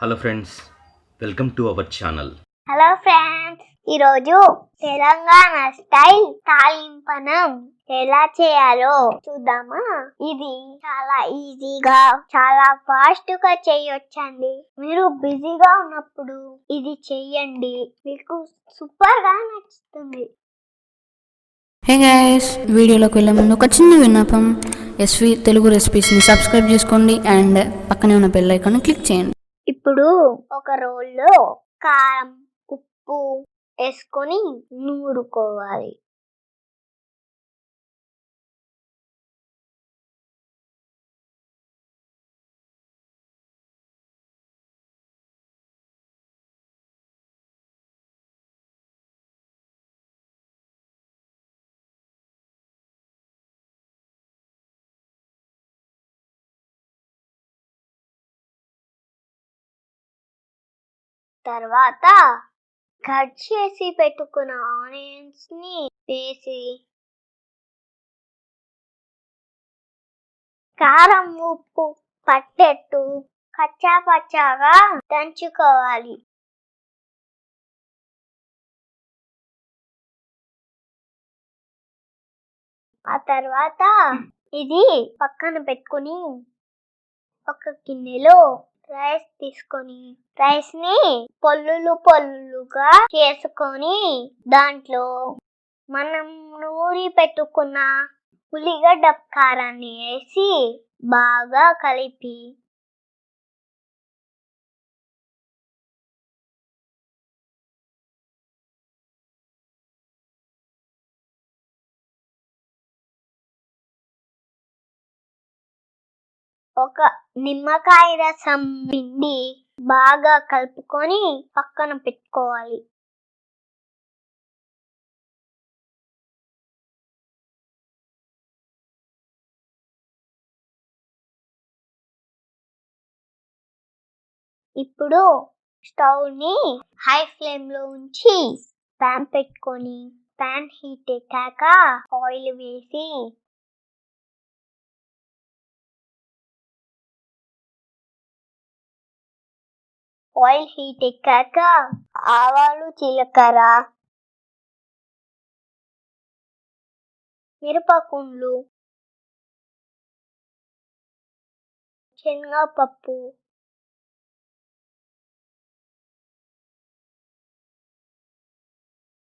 Hello friends, welcome to our channel. Hello friends, ఈరోజు Telangana style తాలింపనం ఎలా చేయాలో చూద్దామా. ఇది చాలా ఈజీగా చాలా ఫాస్ట్ గా చేయొచ్చండి. మీరు బిజీగా ఉన్నప్పుడు ఇది చెయ్యండి, మీకు సూపర్ గా నచ్చుతుంది. హే గైస్, వీడియోలోకి వెళ్ళే ముందు ఒక చిన్న విన్నపం. ఎస్వి తెలుగు రెసిపీస్ని సబ్స్క్రైబ్ చేసుకోండి అండ్ పక్కనే ఉన్న బెల్ ఐకాన్ క్లిక్ చేయండి. ఇప్పుడు ఒక రోల్లో కారం, ఉప్పు వేసుకొని నూరుకోవాలి. తర్వాత కట్ చేసి పెట్టుకున్న ఆనియన్స్ ని వేసి కారం ఉప్పు పట్టేట్టు కచ్చా పచ్చాగా దంచుకోవాలి. ఆ తర్వాత ఇది పక్కన పెట్టుకుని ఒక గిన్నెలో రైస్ తీసుకొని రైస్ ని పొల్లులుగా చేసుకొని దాంట్లో మనం నూరి పెట్టుకున్న ఉల్లిగడ్డ కారాన్ని వేసి బాగా కలిపి ఒక నిమ్మకాయ రసం పిండి బాగా కలుపుకొని పక్కన పెట్టుకోవాలి. ఇప్పుడు స్టవ్ ని హై ఫ్లేమ్ లో ఉంచి ప్యాన్ పెట్టుకొని ప్యాన్ హీట్ ఎక్కాక ఆయిల్ వేసి ఆయిల్ హీట్ ఎక్కాక ఆవాలు, జీలకర్ర, మిరపకుండ్లు, శనగపప్పు,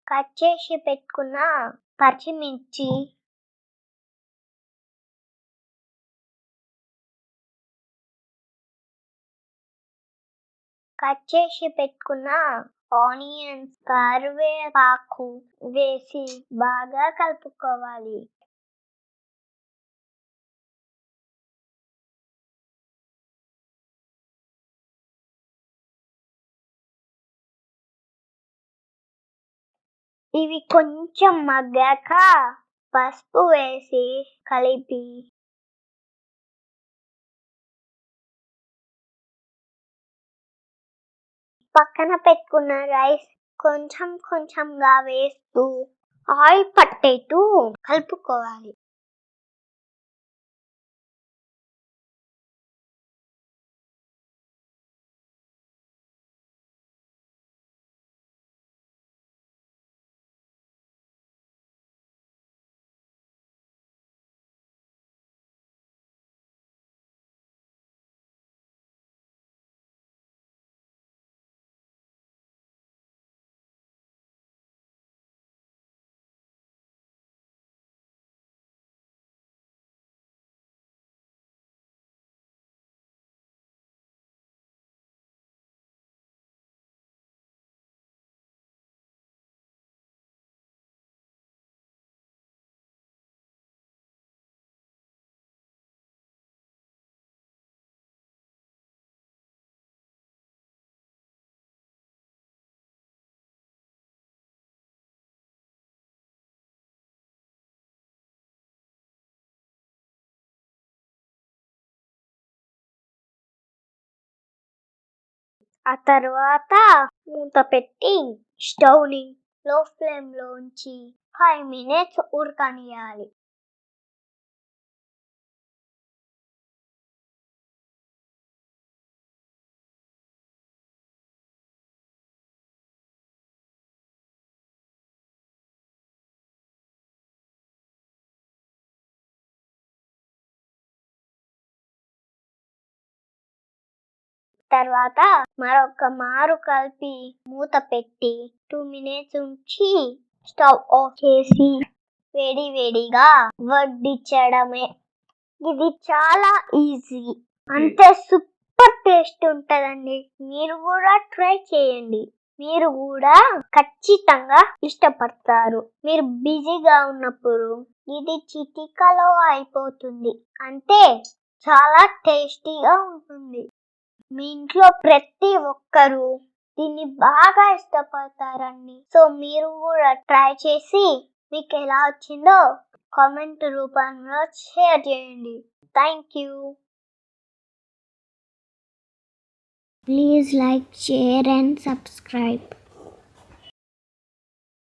కట్ చేసి పెట్టుకున్న పచ్చిమిర్చి, కట్ చేసి పెట్టుకున్న ఆనియన్స్, కరివేపాకు వేసి బాగా కలుపుకోవాలి. ఇవి కొంచెం మగ్గాక పసుపు వేసి కలిపి పక్కన పెట్టుకున్న రైస్ కొంచెంగా వేస్తూ ఆయిల్ పట్టేట్టు కలుపుకోవాలి. ఆ తర్వాత మూత పెట్టి స్టవ్ ని లో ఫ్లేమ్ లో ఉంచి 5 minutes ఉడకనియాలి. తర్వాత మరొక మారు కలిపి మూత పెట్టి 2 minutes ఉంచి స్టవ్ ఆఫ్ చేసి వేడిగా వడ్డించడమే. ఇది చాలా ఈజీ, అంతే సూపర్ టేస్ట్ ఉంటదండి. మీరు కూడా ట్రై చేయండి. మీరు కూడా ఖచ్చితంగా ఇష్టపడతారు. మీరు బిజీగా ఉన్నప్పుడు ఇది చిటికలో అయిపోతుంది, అంటే చాలా టేస్టీగా ఉంటుంది. మీ ఇంట్లో ప్రతి ఒక్కరూ దీన్ని బాగా ఇష్టపడతారండి. సో మీరు కూడా ట్రై చేసి మీకు ఎలా వచ్చిందో కామెంట్ రూపంలో షేర్ చేయండి. Thank you. Please like, share and subscribe.